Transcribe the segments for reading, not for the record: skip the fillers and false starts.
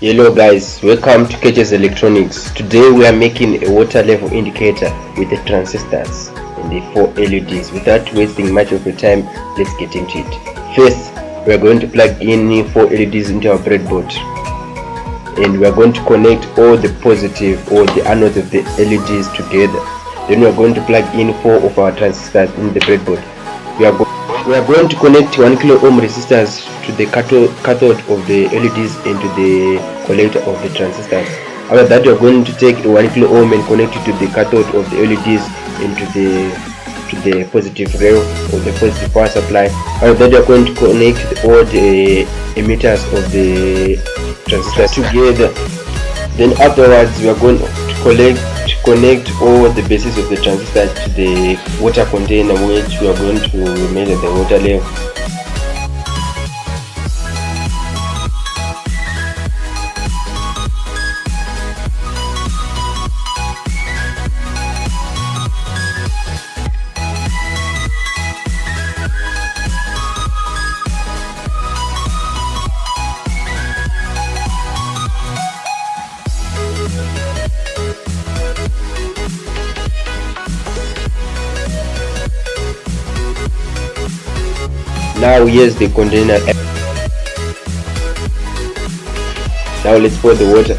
Hello guys, welcome to KJ's Electronics. Today we are making a water level indicator with the transistors and the 4 LEDs. Without wasting much of your time, let's get into it. First, we are going to plug in 4 LEDs into our breadboard, and we are going to connect all the positive or the anodes of the LEDs together. Then we are going to plug in 4 of our transistors in the breadboard. We are going to connect 1 kilo ohm resistors to the cathode of the LEDs and to the collector of the transistors. After that, we are going to take a 1 kilo ohm and connect it to the cathode of the LEDs and to the positive rail of the positive power supply. After that, we are going to connect all the emitters of the transistors together. Then afterwards, we are going to connect all the bases of the transistor to the water container, which we are going to measure the water level. Now here's the container. Now let's pour the water.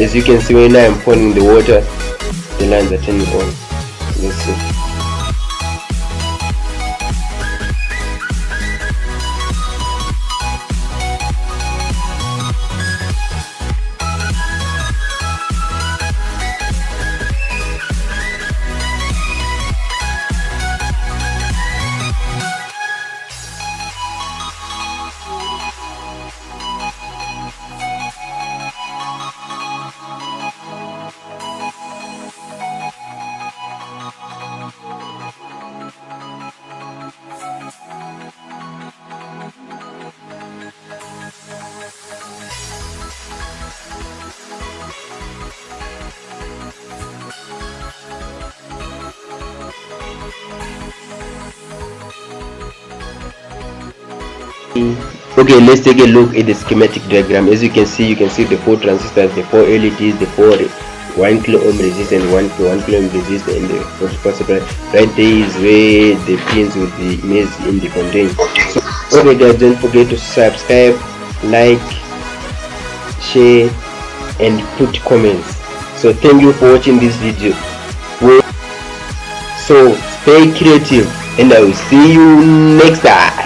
As you can see, when I am pouring the water, the lines are turning on. Let's see. Okay, let's take a look at the schematic diagram. As you can see the 4 transistors, the 4 LEDs, the 4 1 kilo ohm resistor and 1 kilo ohm resistor, and the power supply. Right there is where the pins with the image in the container. So okay guys, don't forget to subscribe, like, share and put comments. So thank you for watching this video. So stay creative and I will see you next time.